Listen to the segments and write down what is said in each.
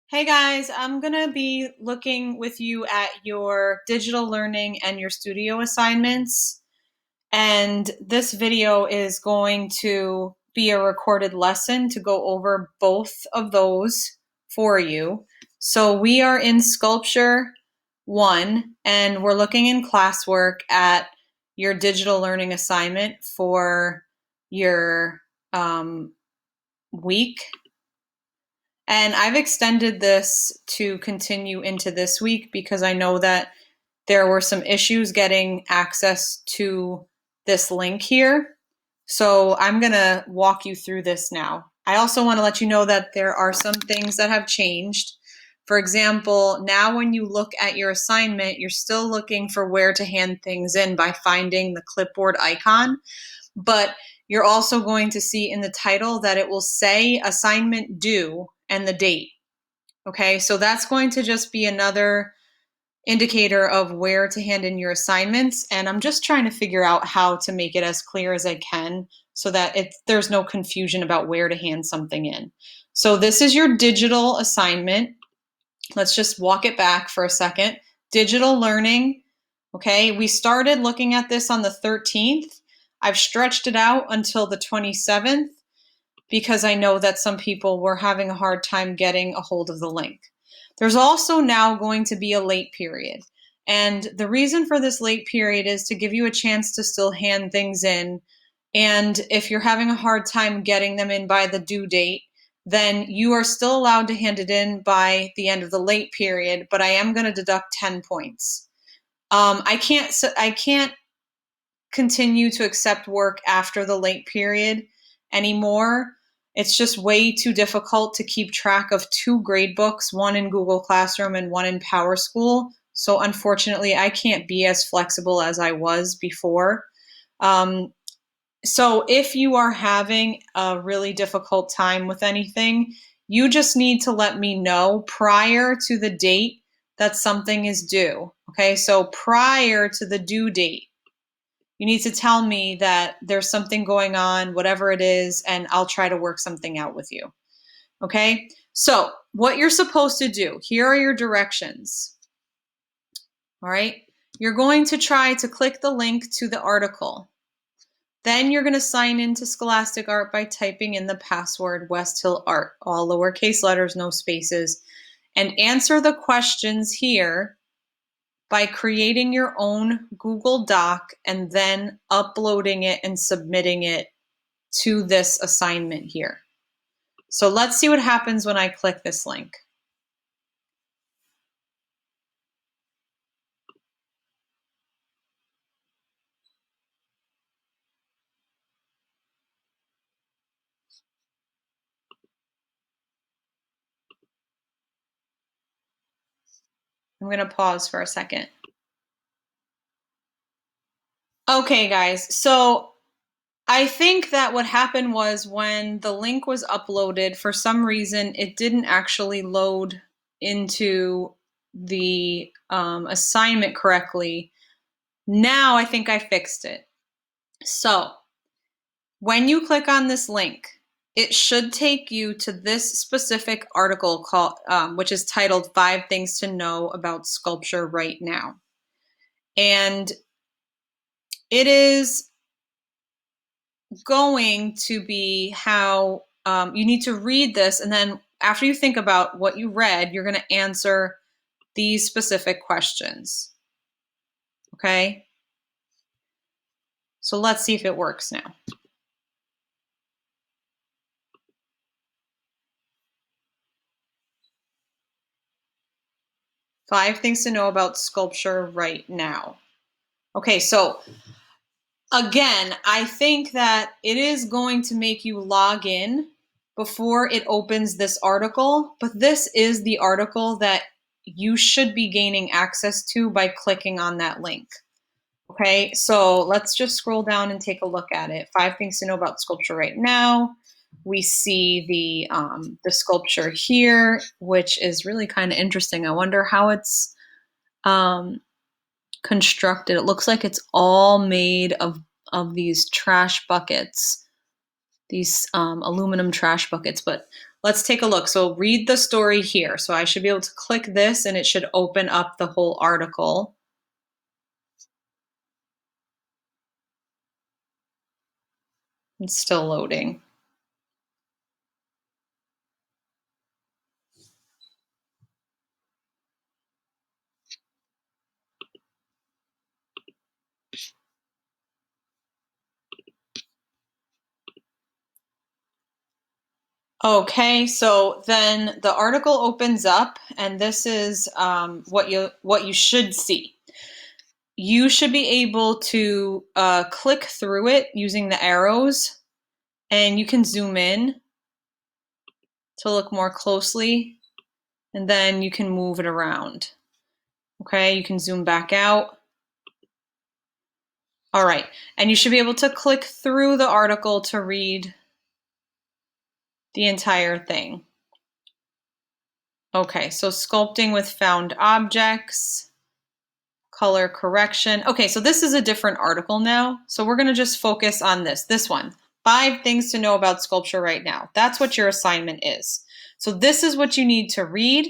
Hey guys, I'm gonna be looking with you at your digital learning and your studio assignments. And this video is going to be a recorded lesson to go over both of those for you. So we are in Sculpture 1 and we're looking in Classwork at your digital learning assignment for your week. And I've extended this to continue into this week because I know that there were some issues getting access to this link here. So I'm going to walk you through this now. I also want to let you know that there are some things that have changed. For example, now when you look at your assignment, you're still looking for where to hand things in by finding the clipboard icon. But you're also going to see in the title that it will say assignment due and the date. Okay, so that's going to just be another indicator of where to hand in your assignments. And I'm just trying to figure out how to make it as clear as I can so that there's no confusion about where to hand something in. So this is your digital assignment. Let's just walk it back for a second. Digital learning. Okay, we started looking at this on the 13th. I've stretched it out until the 27th because I know that some people were having a hard time getting a hold of the link. There's also now going to be a late period. And the reason for this late period is to give you a chance to still hand things in. And if you're having a hard time getting them in by the due date, then you are still allowed to hand it in by the end of the late period, but I am going to deduct 10 points. I can't continue to accept work after the late period anymore. It's just way too difficult to keep track of two grade books, one in Google Classroom and one in PowerSchool. So unfortunately, I can't be as flexible as I was before. So if you are having a really difficult time with anything, you just need to let me know prior to the date that something is due. Okay, so prior to the due date, you need to tell me that there's something going on, whatever it is, and I'll try to work something out with you. Okay, so what you're supposed to do, here are your directions. All right, you're going to try to click the link to the article. Then you're going to sign into Scholastic Art by typing in the password West Hill Art, all lowercase letters, no spaces, and answer the questions here by creating your own Google Doc and then uploading it and submitting it to this assignment here. So let's see what happens when I click this link. I'm going to pause for a second. Okay, guys, so I think that what happened was when the link was uploaded, for some reason, it didn't actually load into the assignment correctly. Now I think I fixed it. So when you click on this link, it should take you to this specific article called, which is titled 5 Things to Know About Sculpture Right Now. And it is going to be how you need to read this, and then after you think about what you read, you're going to answer these specific questions. Okay? So let's see if it works now. Five things to know about sculpture right now. Okay, so again, I think that it is going to make you log in before it opens this article, but this is the article that you should be gaining access to by clicking on that link. Okay, so let's just scroll down and take a look at it. 5 things to know about sculpture right now. We see the sculpture here, which is really kind of interesting. I wonder how it's constructed. It looks like it's all made of these trash buckets, these aluminum trash buckets. But let's take a look. So read the story here. So I should be able to click this and it should open up the whole article. It's still loading. Okay, so then the article opens up, and this is what you should see. You should be able to click through it using the arrows, and you can zoom in to look more closely, and then you can move it around. Okay, you can zoom back out. All right, and you should be able to click through the article to read the entire thing. Okay, so sculpting with found objects, color correction. Okay, so this is a different article now. So we're going to just focus on this one. 5 things to know about sculpture right now. That's what your assignment is. So this is what you need to read.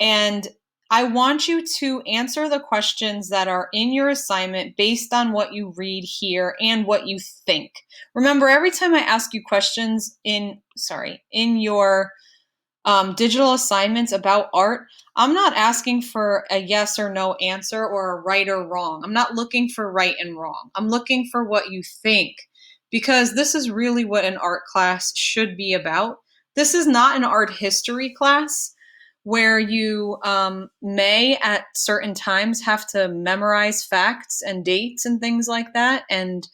And I want you to answer the questions that are in your assignment based on what you read here and what you think. Remember, every time I ask you questions in your digital assignments about art, I'm not asking for a yes or no answer or a right or wrong. I'm not looking for right and wrong. I'm looking for what you think, because this is really what an art class should be about. This is not an art history class where you may at certain times have to memorize facts and dates and things like that. And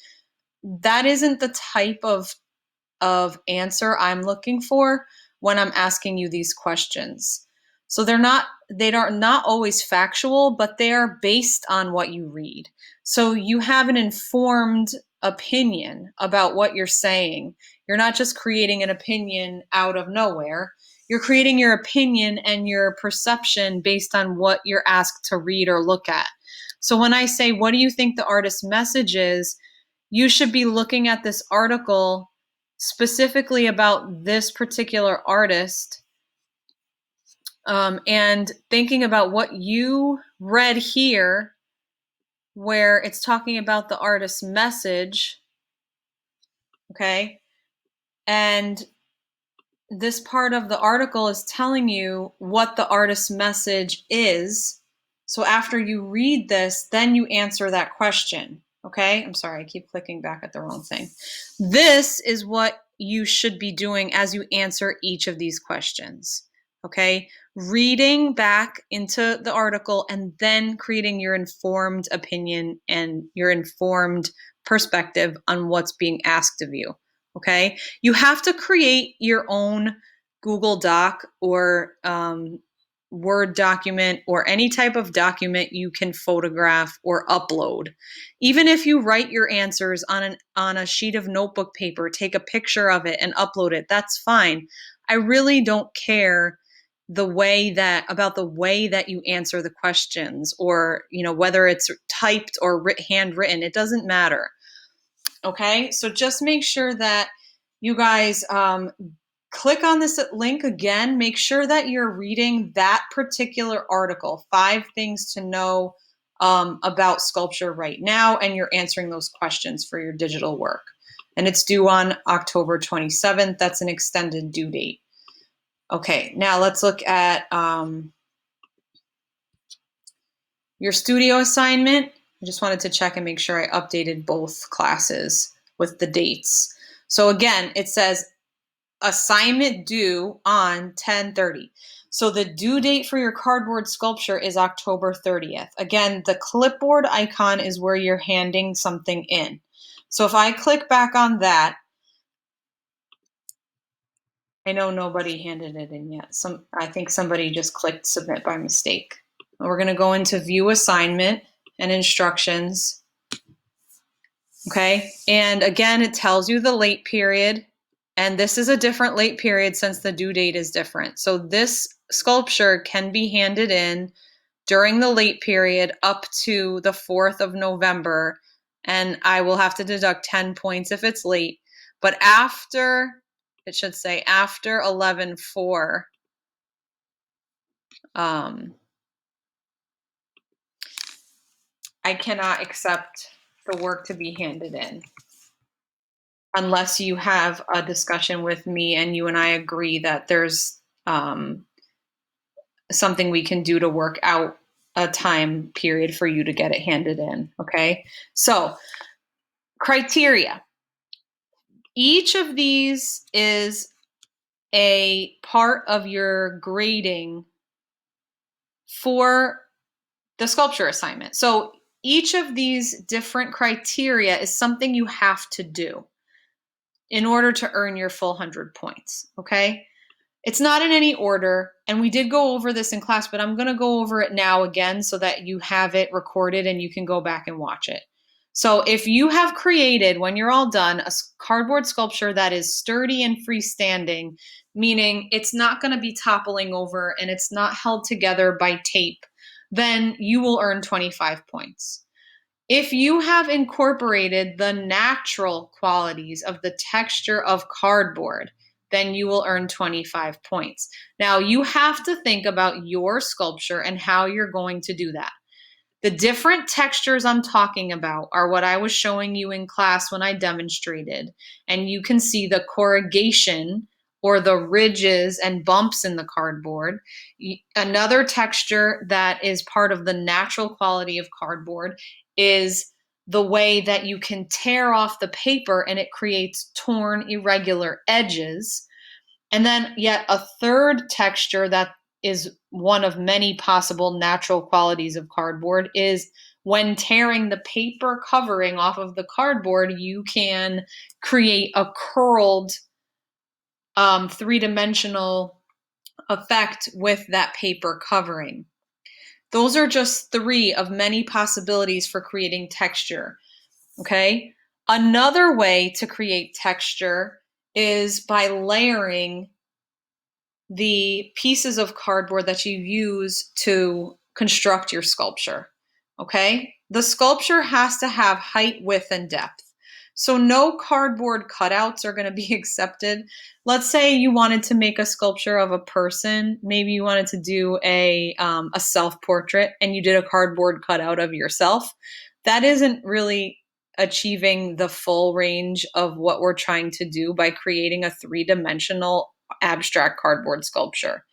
that isn't the type of answer I'm looking for when I'm asking you these questions. So they are not always factual, but they are based on what you read. So you have an informed opinion about what you're saying. You're not just creating an opinion out of nowhere. You're creating your opinion and your perception based on what you're asked to read or look at. So when I say, what do you think the artist's message is? You should be looking at this article specifically about this particular artist, and thinking about what you read here, where it's talking about the artist's message. Okay, and this part of the article is telling you what the artist's message is. So after you read this, then you answer that question. Okay, I'm sorry, I keep clicking back at the wrong thing. This is what you should be doing as you answer each of these questions. Okay, reading back into the article and then creating your informed opinion and your informed perspective on what's being asked of you. Okay, you have to create your own Google Doc or Word document or any type of document you can photograph or upload. Even if you write your answers on a sheet of notebook paper, take a picture of it and upload it, that's fine. I really don't care about the way that you answer the questions, or whether it's typed or handwritten. It doesn't matter. Okay, so just make sure that you guys click on this link again. Make sure that you're reading that particular article, 5 things to know about sculpture right now, and you're answering those questions for your digital work. And it's due on October 27th. That's an extended due date. Okay, now let's look at your studio assignment. I just wanted to check and make sure I updated both classes with the dates. So again, it says assignment due on 10/30. So the due date for your cardboard sculpture is October 30th. Again, the clipboard icon is where you're handing something in. So if I click back on that, I know nobody handed it in yet. I think somebody just clicked submit by mistake. We're going to go into view assignment and instructions. Okay, and again, it tells you the late period, and this is a different late period since the due date is different. So this sculpture can be handed in during the late period up to the 4th of November, and I will have to deduct 10 points if it's late. But after it should say after 11/4, I cannot accept the work to be handed in unless you have a discussion with me and you and I agree that there's something we can do to work out a time period for you to get it handed in. Okay. So, criteria. Each of these is a part of your grading for the sculpture assignment. So, each of these different criteria is something you have to do in order to earn your full 100 points. Okay. It's not in any order, and we did go over this in class, but I'm going to go over it now again so that you have it recorded and you can go back and watch it. So if you have created, when you're all done, a cardboard sculpture that is sturdy and freestanding, meaning it's not going to be toppling over and it's not held together by tape, then you will earn 25 points. If you have incorporated the natural qualities of the texture of cardboard, then you will earn 25 points. Now, you have to think about your sculpture and how you're going to do that. The different textures I'm talking about are what I was showing you in class when I demonstrated. And you can see the corrugation or the ridges and bumps in the cardboard. Another texture that is part of the natural quality of cardboard is the way that you can tear off the paper and it creates torn, irregular edges. And then yet a third texture that is one of many possible natural qualities of cardboard is when tearing the paper covering off of the cardboard, you can create a curled three-dimensional effect with that paper covering. Those are just three of many possibilities for creating texture. Okay. Another way to create texture is by layering the pieces of cardboard that you use to construct your sculpture. Okay. The sculpture has to have height, width, and depth. So no cardboard cutouts are going to be accepted. Let's say you wanted to make a sculpture of a person. Maybe you wanted to do a self-portrait and you did a cardboard cutout of yourself. That isn't really achieving the full range of what we're trying to do by creating a three-dimensional abstract cardboard sculpture.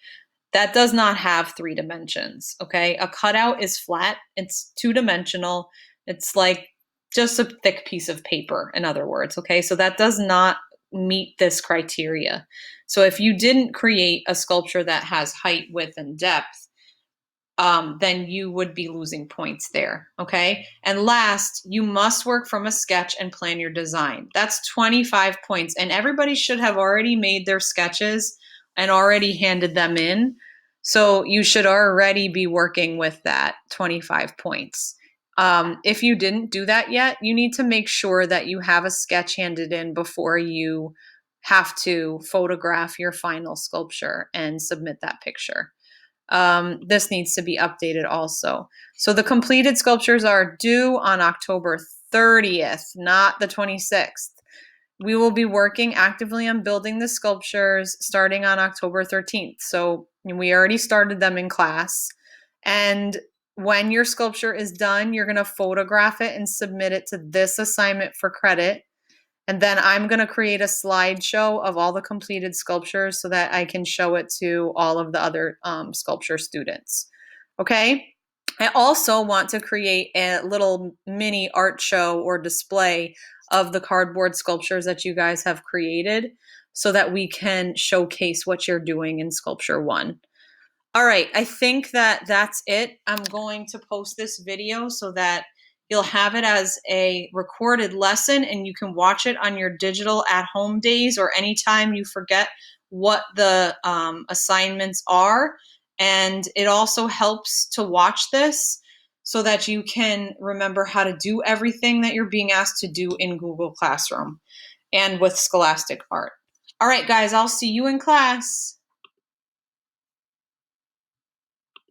That does not have 3 dimensions. Okay. A cutout is flat, it's 2-dimensional. It's like just a thick piece of paper, in other words. Okay. So that does not meet this criteria. So if you didn't create a sculpture that has height, width, and depth, then you would be losing points there. Okay. And last, you must work from a sketch and plan your design. That's 25 points. And everybody should have already made their sketches and already handed them in. So you should already be working with that 25 points. If you didn't do that yet, you need to make sure that you have a sketch handed in before you have to photograph your final sculpture and submit that picture. This needs to be updated also. So the completed sculptures are due on October 30th, not the 26th. We will be working actively on building the sculptures starting on October 13th. So we already started them in class. And when your sculpture is done, you're going to photograph it and submit it to this assignment for credit. And then I'm going to create a slideshow of all the completed sculptures so that I can show it to all of the other sculpture students. Okay. I also want to create a little mini art show or display of the cardboard sculptures that you guys have created so that we can showcase what you're doing in Sculpture 1. All right, I think that that's it. I'm going to post this video so that you'll have it as a recorded lesson and you can watch it on your digital at-home days or anytime you forget what the assignments are. And it also helps to watch this so that you can remember how to do everything that you're being asked to do in Google Classroom and with Scholastic Art. All right, guys, I'll see you in class.